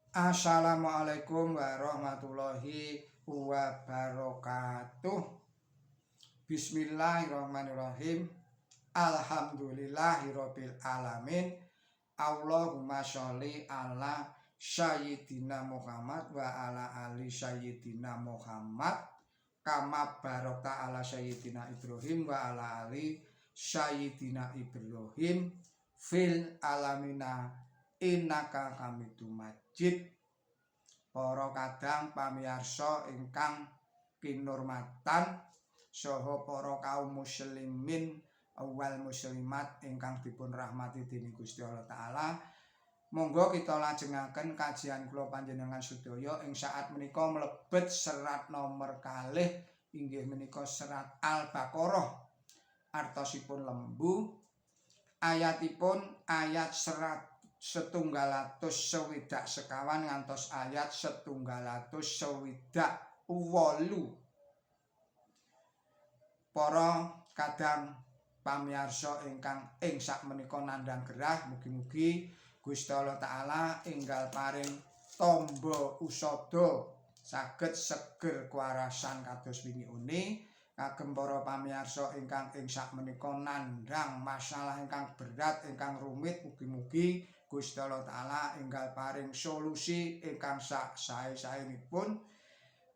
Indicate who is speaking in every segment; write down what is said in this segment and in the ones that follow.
Speaker 1: Assalamualaikum warahmatullahi wabarakatuh. Bismillahirrahmanirrahim. Alhamdulillahirabbil alamin. Allahumma sholli ala sayyidina Muhammad wa ala ali sayyidina Muhammad kama barokta ala sayyidina Ibrahim wa ala ali sayyidina Ibrahim fil alamina innaka hamidum majid. Para kadang pamirsa ingkang kinurmatan saha para kaum muslimin wal muslimat ingkang dipun rahmati dening Gusti Allah taala, monggo kita lajengaken kajian kula panjenengan sedaya ing saat menika mlebet serat nomor kalih inggih menika serat Al-Baqarah, artosipun lembu, ayatipun ayat serat 120 sekawan ngantos ayat 120 8. Para kadang pamirsa ingkang ing sakmenika nandhang gerah, mugi-mugi Gusti Allah taala enggal paring tamba usada saged seger kuarasan kados wingi une. Kagem para pamirsa ingkang ing sakmenika nandhang masalah ingkang berat ingkang rumit, mugi-mugi Gusti Allah taala enggal paring solusi ingkang sae-saenipun.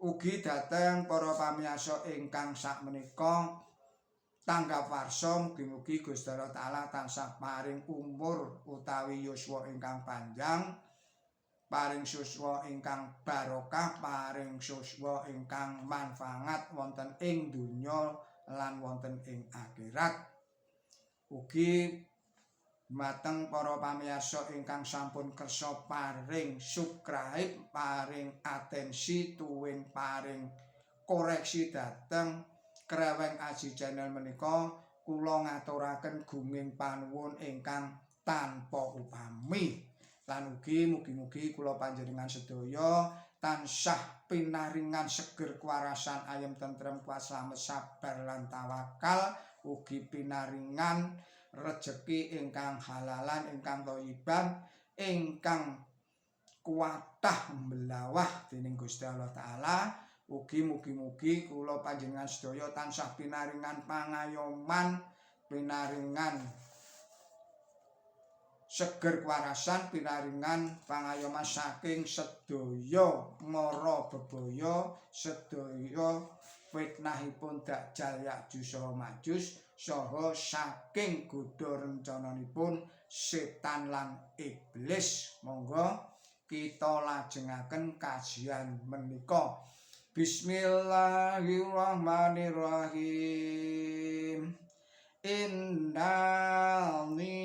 Speaker 1: Ugi dhateng para pamirsa ingkang sakmenika tanggap warsa, mugi-mugi Gusti Allah taala tansah paring umur utawi yuswa ingkang panjang, paring suswa ingkang barokah, paring suswa ingkang manfaat wonten ing donya lan wonten ing akhirat. Ugi mateng para pamirsa ingkang sampun kersa paring subscribe, paring atensi tuwin paring koreksi dhateng Kreweng Aji channel menika, kula ngaturaken gunging panuwun ingkang tanpa upami. Lan ugi mugi-mugi kula panjenengan sedaya tansah pinaringan seger kuarasan ayem tentrem kuasa sabar lan tawakal, ugi pinaringan rejeki ingkang halalan ingkang thayyiban ingkang kuwatah mbelawah dening Gusti Allah taala. Ugi mugi-mugi kula panjenengan sedaya tansah pinaringan pangayoman, pinaringan seger kuarasan, pinaringan pangayoman saking sedaya mara bebaya, sedaya fitnahipun Dajjal Ya'juj saha Ma'juj, saha saking godha rencananipun setan lan iblis. Monggo kita lajengaken kajian menika. Bismillahirrahmanirrahim. Innani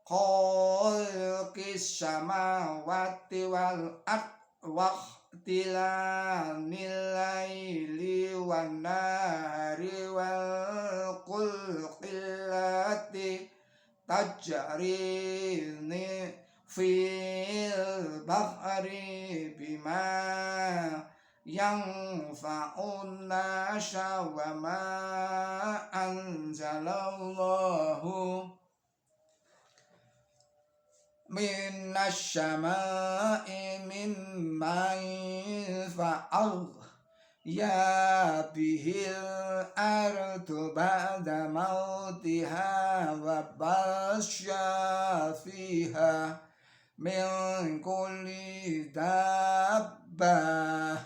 Speaker 1: khalqis samawati wal ard wa ikhtilanil laili wan nahari wal fulkil lati tajri fil bahri bima yanfa'un nasa wa ma anzalallahu minas samai min ma'in fa'al ya bihil ardu ba'da mautiha wa basya fiha min kulli dabbah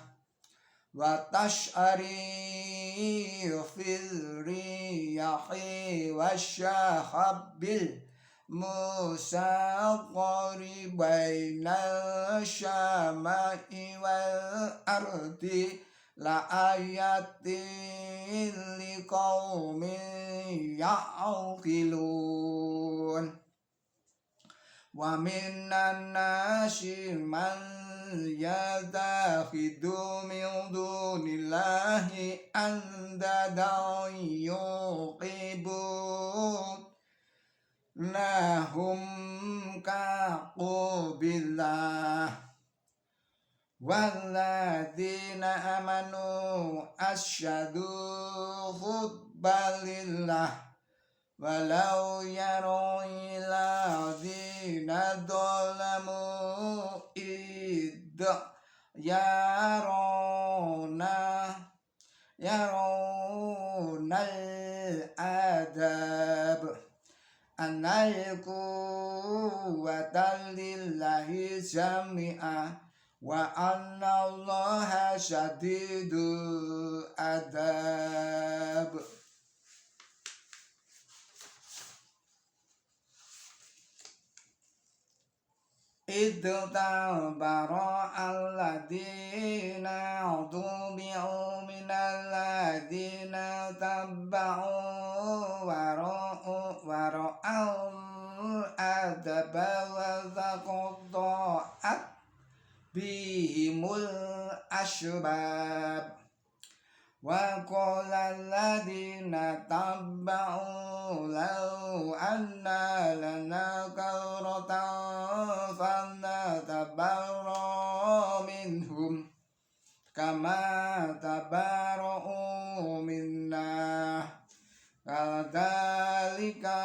Speaker 1: wa tash'ari fil riyahi wasyahabbil musaqari bainal syama'i wal ardi la ayatin liqaumin ya'qilun. Wa minan nasi man yatakhidu min dunillahi andadan yuhibbunahum kaqurbillah walladzina amanu asyadu hubbalillah walau yaro'ila dina dolamu idda yaronal adab anal quwwata lillahi jami'a wa anna allaha syadidul adab. Idh tabara alladhina utubi'u minal ladhina tabba'u wara'al adaba wa taqatta'at bihimul asbab wa qala alladhina tabba'u law anna lana karatan fanatabarra minhum kama tabarra'u minna kadzalika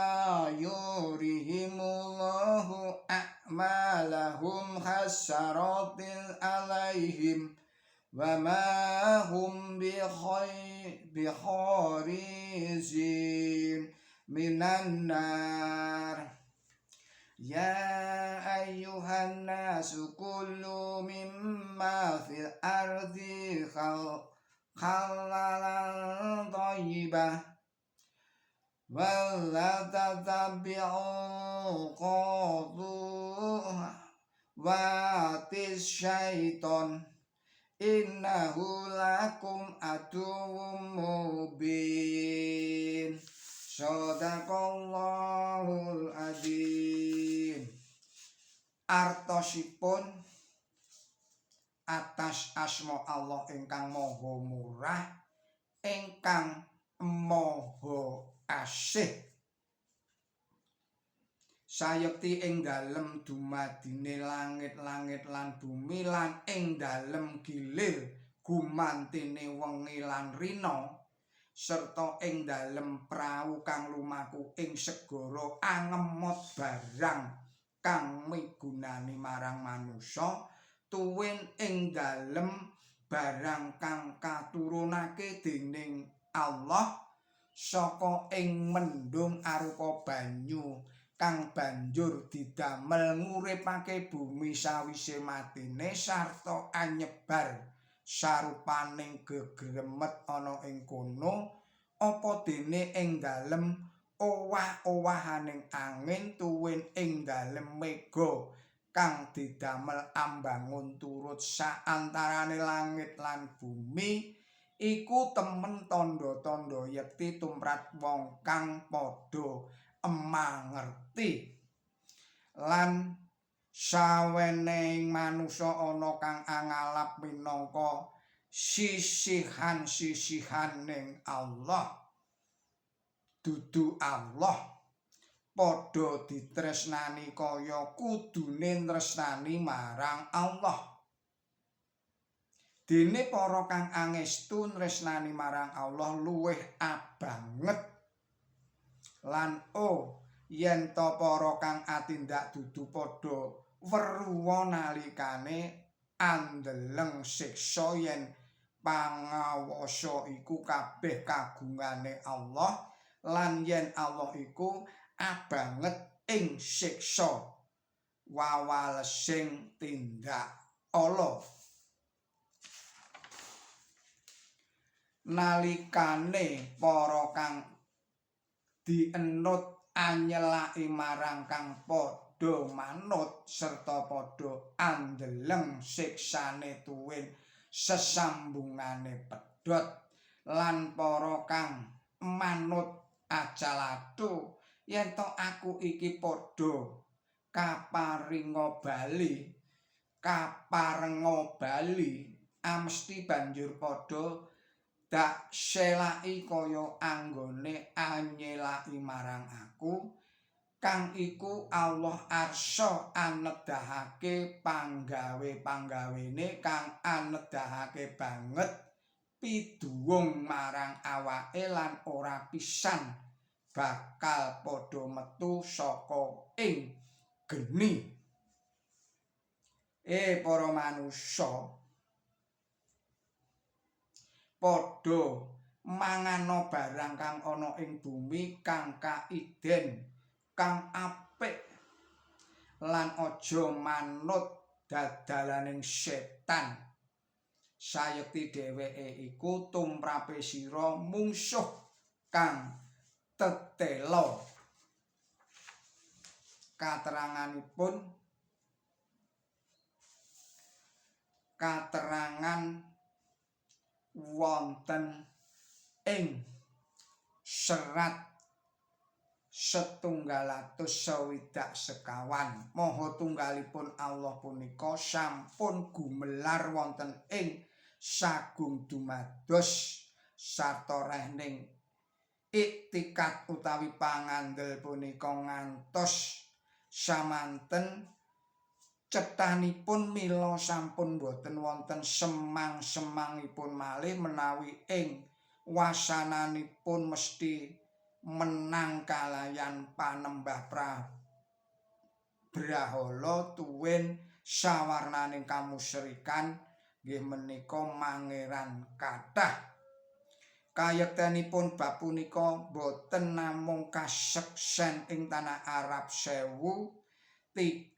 Speaker 1: yurihimullahu a'malahum hasyaratin alaihim wa ma hum bikharijin minan nar. Ya ayyuhan nasu kullu mimma fil ardi halalan thayyibah wa la tatabi'u khutuwati syaiton innahu lakum aduwwum mubin. Shadaqallahul adzim. Artosipun atas asma Allah ingkang maha murah, ingkang maha asih. Sayekti ing dalem dumadine langit-langit lan bumi lan ing dalem gilir gumantine wengi lan rina serta ing dalem prau kang lumaku ing segara angemot barang kang migunani marang manusa tuwin ing dalem barang kang katurunake dening Allah saka ing mendung arupa banyu kang banjur didamel nguripake bumi sawise matine sarta anyebar sarupaning gegremet ana ing kono apa dene ing dalem owah-owahaning angin tuwin ing dalem mega kang didamel ambangun turut saantarane langit lan bumi iku temen tanda-tanda yekti tumrap wong kang padha mangerti lan saweneing manusa ana kang angalap minangka sisihan-sisihaning Allah dudu Allah padha ditresnani kaya kudune tresnani marang Allah. Dene para kang angestu tresnani marang Allah luwih abanget lan yen to para kang atindak dudu padha weruwa nalikane andeleng siksa yen pangawasa iku kabeh kagungane Allah lan yen Allah iku abanget ing siksa wawalesing tindak ala. Nalikane para kang dienut anyelaki marang kang padha manut serta padha andeleng siksane tuwin sesambungane pedhot lan para kang manut ajalatu yen to aku iki padha kaparenga bali amesti banjur padha dak selaki kaya anggone anyelaki marang aku kang iku Allah arsa anedahake panggawe-panggawene kang anedahake banget piduwung marang awake lan ora pisan bakal padha metu saka ing geni. Para manungsa padha mangano barang kang ana ing bumi kang kaiden, kang apik lan aja manut dadalaning setan. Sayekti dheweke iku tumrape sira mungsuh kang tetela. Katerangan wonten ing serat 160 sekawan. Maha tunggalipun Allah punika sampun gumelar wonten ing sagung dumados sarta rehning iktikat utawi pangandel punika ngantos samanten cethanipun mila sampun boten wonten semang-semangipun malih menawi ing wasananipun mesti menang kalayan panembah Brahala tuwin sawarnaning kamusyrikan nggih menika mangeran kathah. Kayektenipun bab punika boten namung kaseksen ing tanah Arab 1300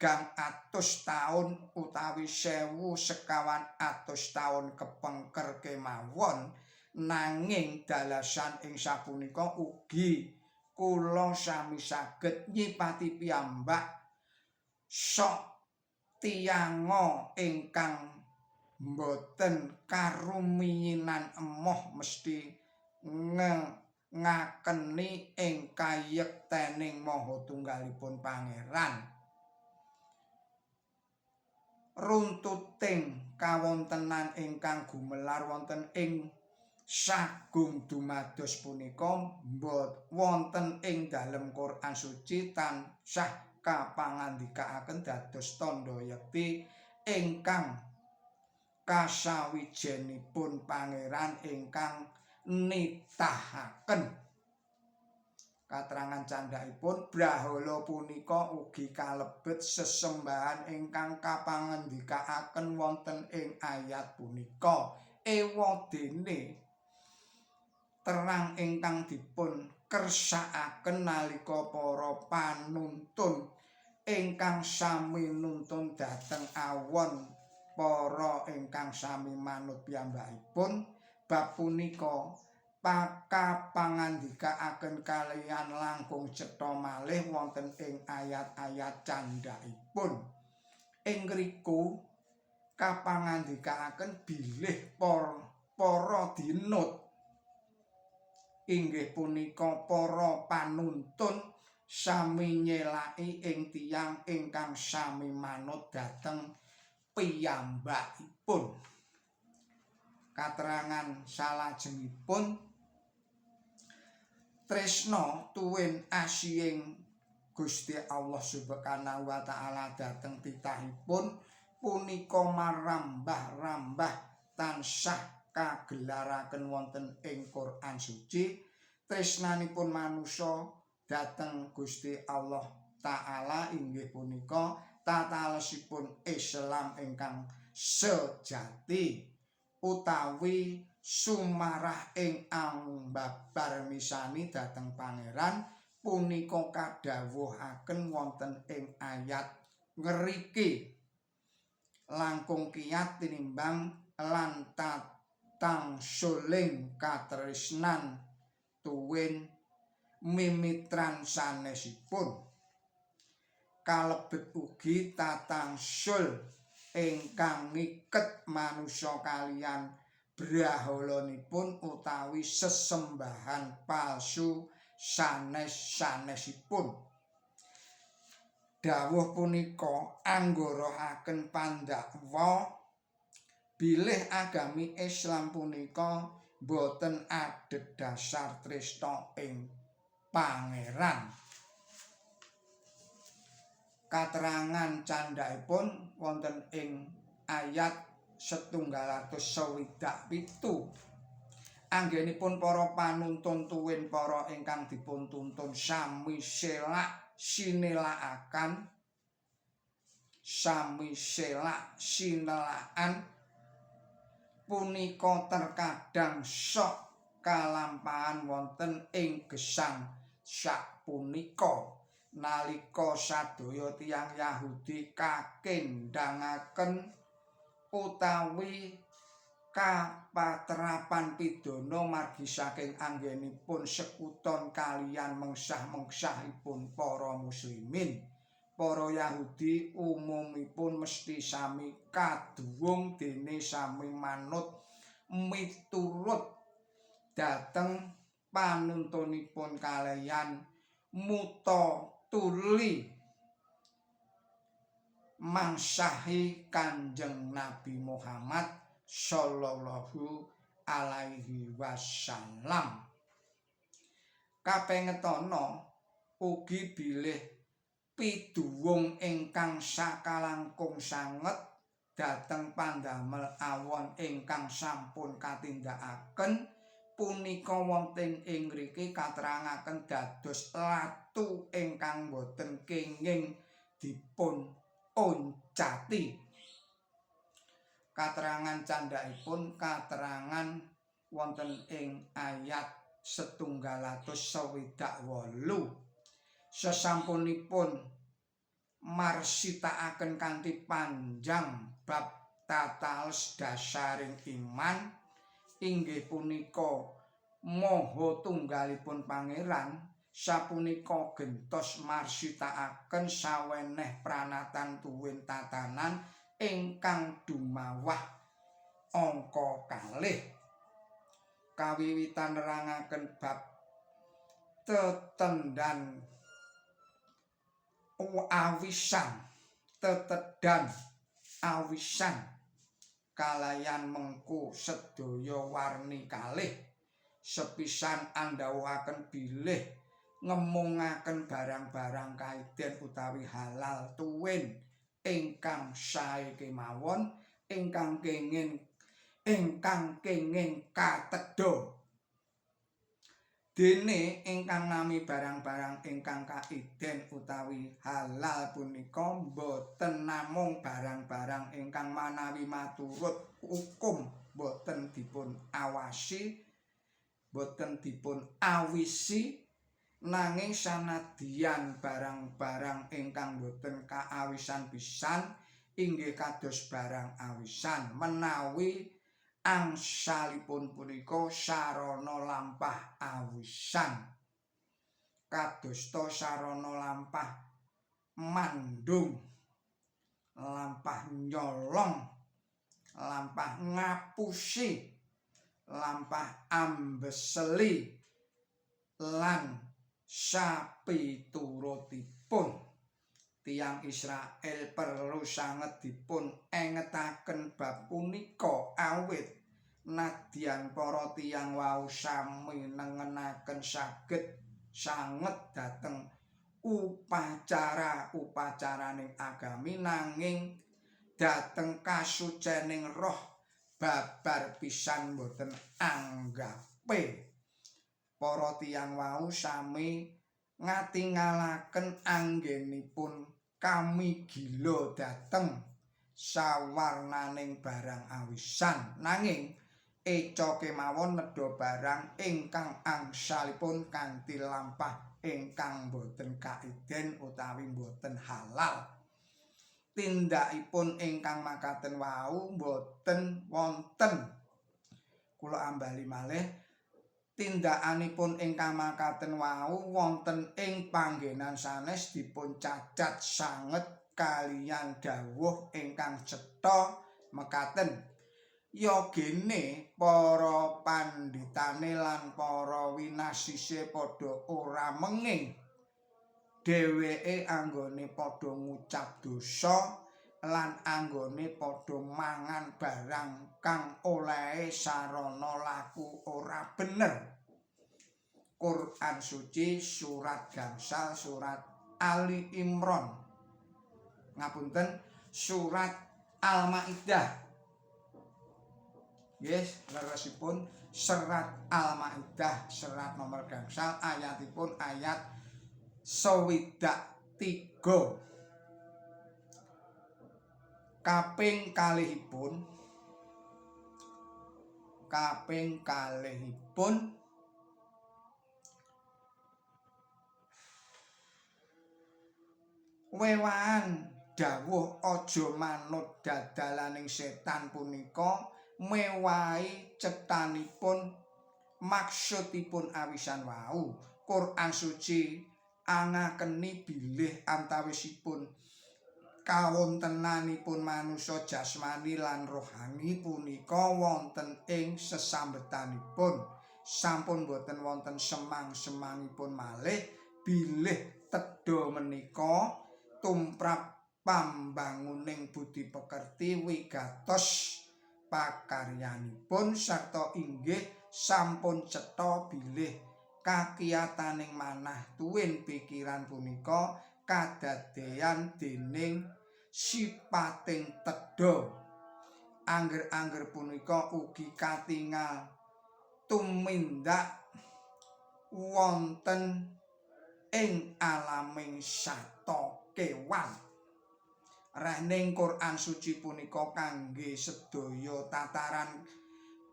Speaker 1: taun utawi 1900 taun kepengker kemawon, nanging dalasan ing sapunika ugi kula sami saged nyipati piyambak sok tiyanga ingkang boten karumiyinan emoh mesti ngakeni ing kayektening Maha Tunggalipun Pangeran. Runtuting kawontenan ingkang gumelar wonten ing sagung dumados punika wonten ing dalem Quran suci tansah kapangandikaaken dados tandha yekti ingkang kasawijenipun Pangeran ingkang nitahaken. Katerangan candhaipun Brahala punika ugi kalebet sesembahan ingkang kapangandikaaken wonten ing ayat punika. Ewadene terang ingkang dipun kersakaken nalika para panuntun ingkang sami nuntun dhateng awon para ingkang sami manut piyambakipun. Bab punika kapangandikaaken kaliyan langkung cetha malih wonten ing ayat-ayat candhaipun. Ing ngriku kapangandikaaken bilih para dinut inggih punika para panuntun sami nyelaki ing tiyang ingkang sami manut dhateng piyambakipun. Katerangan salajengipun tresna tuwin asihing Gusti Allah Subhanahu wa taala dhateng titahipun punika marambah-rambah tansah kagelaraken wonten ing Quran suci. Tresnanipun manusa dhateng Gusti Allah taala inggih punika tatalesipun Islam ingkang sejati utawi sumarah ing ambabar misani dhateng Pangeran punika kadhawuhaken wonten ing ayat ngriki langkung kiyat tinimbang lan tatang suling katresnan tuwin mimitran sanesipun. Kalebet ugi tatang sul ingkang ngiket manusa kaliyan brahalanipun utawi sesembahan palsu sanes-sanesipun. Dawuh punika anggorohaken pandakwa bilih agami Islam punika boten adhedhasar tresna ing Pangeran. Katerangan candhaipun wonten ing ayat 127. Anggenipun para panuntun tuwin para ingkang dipuntuntun sami sinelaan punika terkadang sok kalampahan wonten ing gesang sapunika nalika sadaya tiyang Yahudi kakendhangaken utawi kapatrapan pidana margi saking anggenipun sekuton kaliyan mengsah-mengsahipun para muslimin. Para Yahudi umumipun mesti sami kaduwung dene sami manut miturut dhateng panuntunipun kaliyan mutatuli mangsahi Kanjeng Nabi Muhammad sallallahu alaihi wasallam. Kapengetana ugi bilih piduwung ingkang sakalangkung sanget dhateng pandamel awon ingkang sampun katindakaken punika wonten ing mriki katerangaken dados latu ingkang boten kenging dipun oncati. Katerangan candhaipun katerangan wonten ing ayat 168. Sesampunipun marsitakaken kanthi panjang bab tataos dasaring iman inggih punika Maha Tunggalipun Pangeran, sapunika gentos marsitakaken saweneh pranatan tuwin tatanan ingkang dumawah angka 2. Kawiwitan nerangaken bab tetedan awisan kalayan mengku sedaya warni kalih sepisan andhawuhaken bilih ngemungaken barang-barang kaiden utawi halal tuwin ingkang sae kemawon ingkang kenging katedha dene ingkang nami barang-barang ingkang kaiden utawi halal punika boten namung barang-barang ingkang manawi maturut hukum boten dipun awisi nanging sanadyan barang-barang ingkang boten kaawisan pisan inggih kados barang awisan menawi angsalipun punika sarana lampah awisan kadosta sarana lampah mandung, lampah nyolong, lampah ngapusi, lampah ambeseli lan sapiturutipun. Tiyang Israel perlu sanget dipun engetaken bab punika awit nadyan para tiyang wau sami nengenaken saged sanget dhateng upacara-upacaraning agami nanging dhateng kasucening roh babar pisan boten anggape. Para tiyang wau sami ngatingalaken anggenipun kami gila dhateng sawarnaning barang awisan nanging eca kemawon nedha barang ingkang angsalipun kanthi lampah ingkang boten kaiden utawi boten halal. Tindakipun ingkang makaten wau boten wonten, kula ambali malih, tindakanipun ingkang makaten wau wonten ing panggenan sanes dipun cacat sanget kaliyan dawuh ingkang cetha mekaten. Yogene para panditane lan para winasise padha ora menging dheweke anggone padha ngucap dosa lan anggone padha mangan barang kang olehe sarana laku ora bener. Quran suci surat gangsal surat Ali Imran, ngapunten, surat Al-Maidah Nggih, leresipun serat Al-Maidah serat nomor gangsal ayatipun ayat 23. Kaping kalihipun wewahan dawuh aja manut dadalaning setan punika mewahi cetanipun maksudipun awisan wau Quran suci angakeni bilih antawisipun kawontenanipun manusa jasmani lan rohani punika wonten ing sesambetanipun sampun boten wonten semang-semangipun malih bilih tedha menika tumrap pambanguning budi pekerti wigatos pakaryanipun sarta inggih sampun cetha bilih kakiyataning manah tuwin pikiran punika kadadeyan dening sipating tedha angger-angger punika ugi katingal tumindak wonten ing alaming sato kewan rehning Quran suci punika kangge sedaya tataran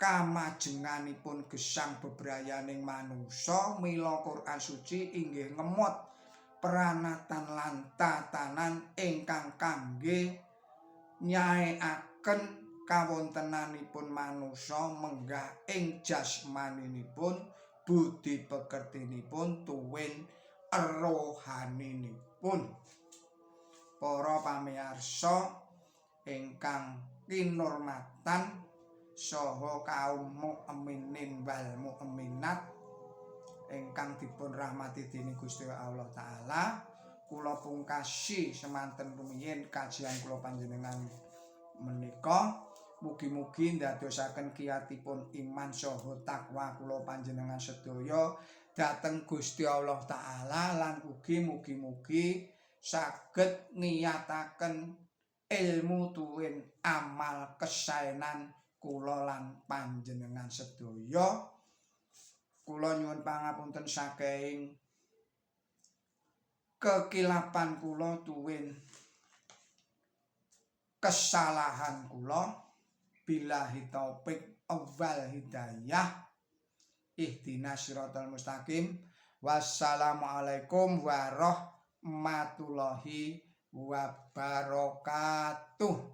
Speaker 1: kamajenganipun gesang bebrayaning manungsa mila Quran suci inggih ngemot pranatan lan tatanan ingkang kangge nyaekaken kawontenanipun manusa menggah ing jasmaninipun budi pekertinipun tuwin rohaninipun. Para pamirsa ingkang kinurmatan saha kaum mukminin wal mukminat ingkang dipun rahmati dening Gusti Allah taala, kula pungkasi semanten rumiyin kajian kula panjenengan menika mugi-mugi ndadosaken kiyatipun iman saha takwa kula panjenengan sedaya dhateng Gusti Allah taala lan ugi mugi-mugi saged niyataken ilmu tuwin amal kesaenan kula lan panjenengan sedaya. Kula nyuwun pangapunten saking kekilapan kula tuwin kesalahan kula billahi taufik wal hidayah ihdinas siratal mustaqim wassalamualaikum warahmatullahi wabarakatuh.